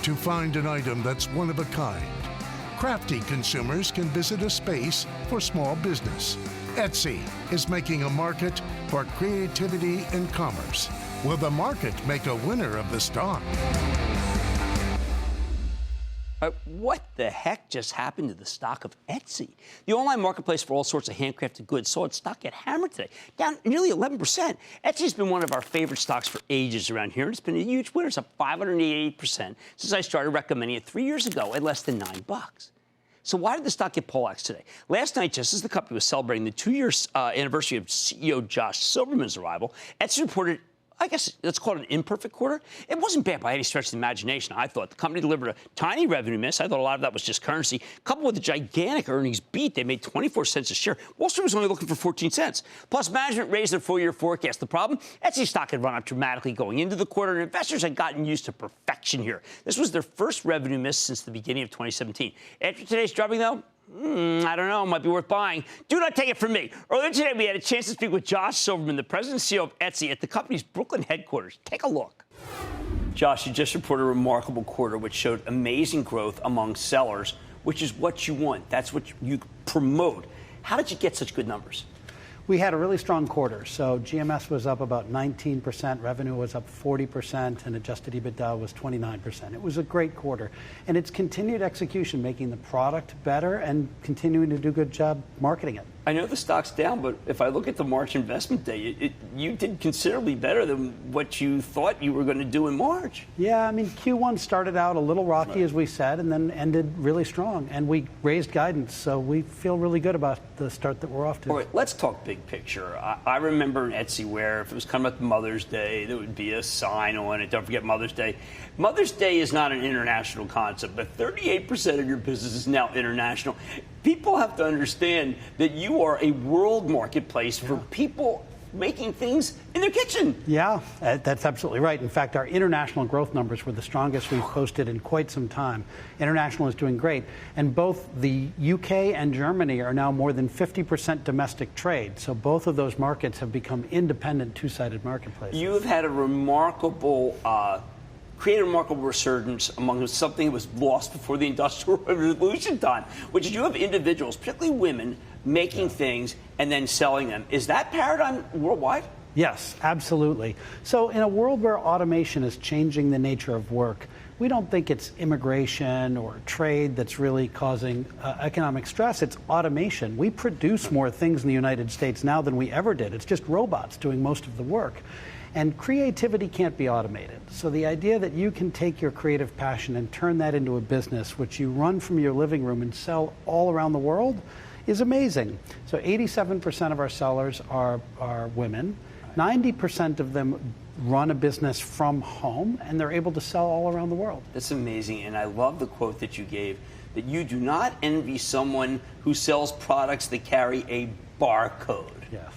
to find an item that's one of a kind. Crafty consumers can visit a space for small business. Etsy is making a market for creativity and commerce. Will the market make a winner of the stock? What the heck just happened to the stock of Etsy? The online marketplace for all sorts of handcrafted goods saw its stock get hammered today, down nearly 11%. Etsy's been one of our favorite stocks for ages around here, and it's been a huge winner. It's up 588% since I started recommending it 3 years ago at less than $9. So why did the stock get poleaxed today? Last night, just as the company was celebrating the 2-year anniversary of CEO Josh Silverman's arrival, Etsy reported, I guess let's call it an imperfect quarter. It wasn't bad by any stretch of the imagination, I thought. The company delivered a tiny revenue miss. I thought a lot of that was just currency. Coupled with a gigantic earnings beat, they made 24 cents a share. Wall Street was only looking for 14 cents. Plus, management raised their full-year forecast. The problem? Etsy stock had run up dramatically going into the quarter, and investors had gotten used to perfection here. This was their first revenue miss since the beginning of 2017. After today's drubbing, though, I don't know. Might be worth buying. Do not take it from me. Earlier today, we had a chance to speak with Josh Silverman, the president and CEO of Etsy, at the company's Brooklyn headquarters. Take a look. Josh, you just reported a remarkable quarter which showed amazing growth among sellers, which is what you want. That's what you promote. How did you get such good numbers? We had a really strong quarter. So GMS was up about 19%, revenue was up 40%, and adjusted EBITDA was 29%. It was a great quarter. And it's continued execution, making the product better and continuing to do a good job marketing it. I know the stock's down, but if I look at the March investment day, you did considerably better than what you thought you were going to do in March. Yeah, I mean, Q1 started out a little rocky, as we said, and then ended really strong. And we raised guidance, so we feel really good about the start that we're off to. All right, let's talk big picture. I remember in Etsy where if it was coming up to Mother's Day, there would be a sign on it, don't forget Mother's Day. Mother's Day is not an international concept, but 38% of your business is now international. People have to understand that you are a world marketplace for people making things in their kitchen. Yeah, that's absolutely right. In fact, our international growth numbers were the strongest we've posted in quite some time. International is doing great. And both the UK and Germany are now more than 50% domestic trade. So both of those markets have become independent two-sided marketplaces. You have had a remarkable created a remarkable resurgence among something that was lost before the Industrial Revolution time, which is you have individuals, particularly women, making things and then selling them. Is that paradigm worldwide? Yes, absolutely. So in a world where automation is changing the nature of work, we don't think it's immigration or trade that's really causing economic stress. It's automation. We produce more things in the United States now than we ever did. It's just robots doing most of the work. And creativity can't be automated. So the idea that you can take your creative passion and turn that into a business, which you run from your living room and sell all around the world, is amazing. So 87% of our sellers are women. 90% of them run a business from home, and they're able to sell all around the world. That's amazing, and I love the quote that you gave, that you do not envy someone who sells products that carry a barcode. Yes.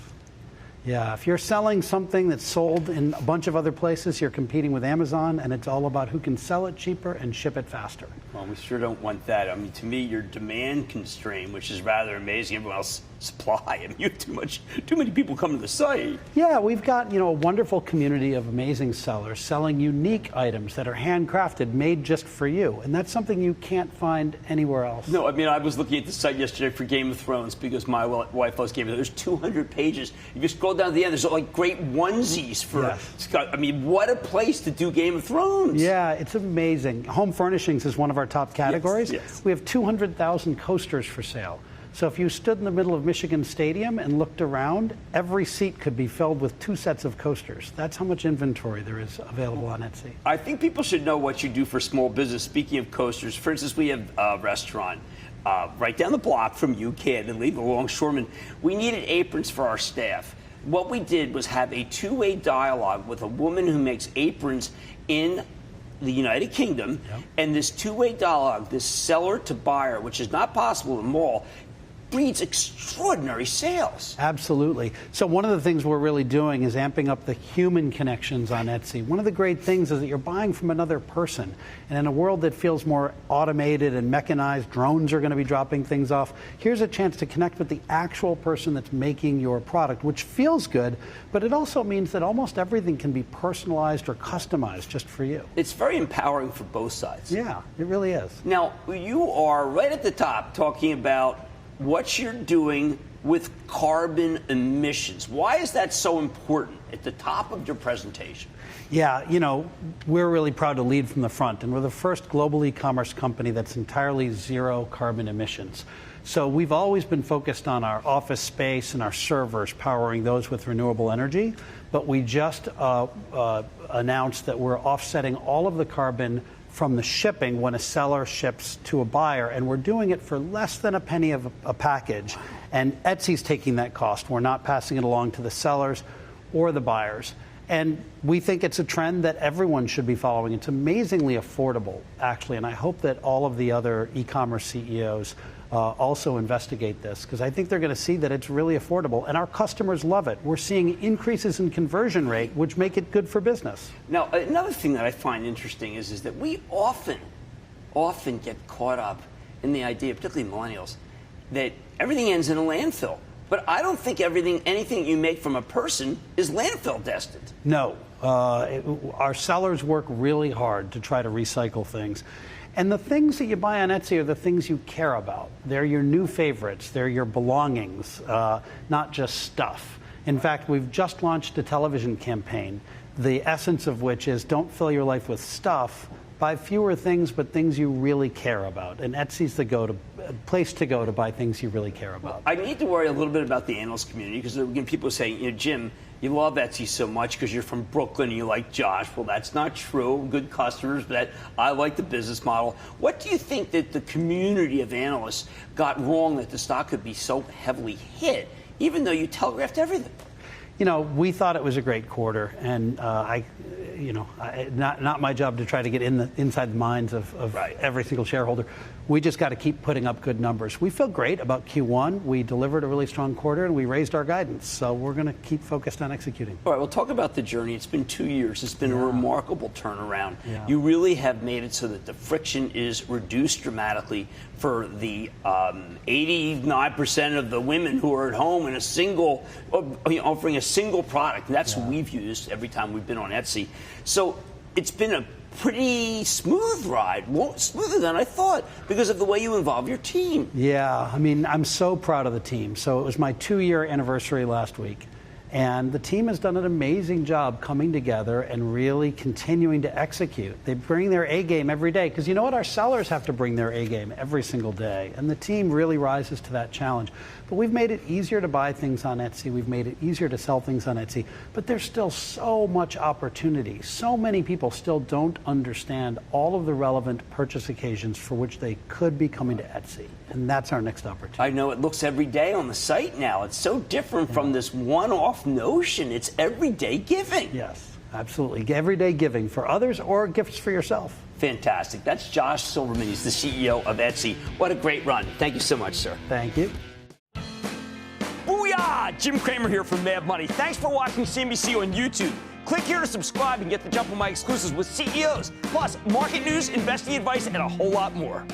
Yeah, if you're selling something that's sold in a bunch of other places, you're competing with Amazon, and it's all about who can sell it cheaper and ship it faster. Well, we sure don't want that. I mean, to me, you're demand constrained, which is rather amazing. Everyone else supply. I mean, you have too many people come to the site. Yeah, we've got, a wonderful community of amazing sellers selling unique items that are handcrafted, made just for you. And that's something you can't find anywhere else. No, I mean, I was looking at the site yesterday for Game of Thrones because my wife loves Game of Thrones. There's 200 pages. If you scroll down to the end, there's like great onesies for, yes. I mean, what a place to do Game of Thrones. Yeah, it's amazing. Home furnishings is one of our top categories. Yes. We have 200,000 coasters for sale. So if you stood in the middle of Michigan Stadium and looked around, every seat could be filled with 2 sets of coasters. That's how much inventory there is available on Etsy. I think people should know what you do for small business. Speaking of coasters, for instance, we have a restaurant right down the block from you, candidly, the Longshoreman. We needed aprons for our staff. What we did was have a two-way dialogue with a woman who makes aprons in the United Kingdom, and this two-way dialogue, this seller to buyer, which is not possible in the mall, breeds extraordinary sales. Absolutely. So one of the things we're really doing is amping up the human connections on Etsy. One of the great things is that you're buying from another person. And in a world that feels more automated and mechanized, drones are going to be dropping things off. Here's a chance to connect with the actual person that's making your product, which feels good, but it also means that almost everything can be personalized or customized just for you. It's very empowering for both sides. Yeah, it really is. Now, you are right at the top talking about what you're doing with carbon emissions. Why is that so important at the top of your presentation? Yeah, you know, we're really proud to lead from the front, and we're the first global e-commerce company that's entirely zero carbon emissions. So we've always been focused on our office space and our servers, powering those with renewable energy, but we just announced that we're offsetting all of the carbon from the shipping when a seller ships to a buyer, and we're doing it for less than a penny of a package. And Etsy's taking that cost. We're not passing it along to the sellers or the buyers. And we think it's a trend that everyone should be following. It's amazingly affordable, actually, and I hope that all of the other e-commerce CEOs also investigate this, because I think they're going to see that it's really affordable, and our customers love it. We're seeing increases in conversion rate, which make it good for business. Now, another thing that I find interesting is that we often get caught up in the idea, particularly millennials, that everything ends in a landfill. But I don't think anything you make from a person is landfill destined. No. Our sellers work really hard to try to recycle things. And the things that you buy on Etsy are the things you care about. They're your new favorites. They're your belongings, not just stuff. In fact, we've just launched a television campaign, the essence of which is don't fill your life with stuff. Buy fewer things, but things you really care about. And Etsy's the place to go to buy things you really care about. I need to worry a little bit about the analyst community, because people say, you know, Jim, you love Etsy so much because you're from Brooklyn and you like Josh. Well, that's not true. Good customers, but I like the business model. What do you think that the community of analysts got wrong that the stock could be so heavily hit, even though you telegraphed everything? You know, we thought it was a great quarter, and not my job to try to get inside the minds of right. every single shareholder. We just got to keep putting up good numbers. We feel great about Q1. We delivered a really strong quarter, and we raised our guidance. So we're going to keep focused on executing. All right, well, talk about the journey. It's been 2 years. It's been a remarkable turnaround. Yeah. You really have made it so that the friction is reduced dramatically for the 89% of the women who are at home in offering a single product. And that's what we've used every time we've been on Etsy. So it's been a pretty smooth ride, smoother than I thought, because of the way you involve your team. Yeah, I mean, I'm so proud of the team. So it was my 2-year anniversary last week, and the team has done an amazing job coming together and really continuing to execute. They bring their A game every day, because you know what? Our sellers have to bring their A game every single day, and the team really rises to that challenge. But we've made it easier to buy things on Etsy. We've made it easier to sell things on Etsy. But there's still so much opportunity. So many people still don't understand all of the relevant purchase occasions for which they could be coming to Etsy. And that's our next opportunity. I know it looks every day on the site now. It's so different from this one-off notion. It's everyday giving. Yes, absolutely. Everyday giving for others or gifts for yourself. Fantastic. That's Josh Silverman. He's the CEO of Etsy. What a great run. Thank you so much, sir. Thank you. Booyah! Jim Cramer here from Mad Money. Thanks for watching CNBC on YouTube. Click here to subscribe and get the jump on my exclusives with CEOs, plus market news, investing advice, and a whole lot more.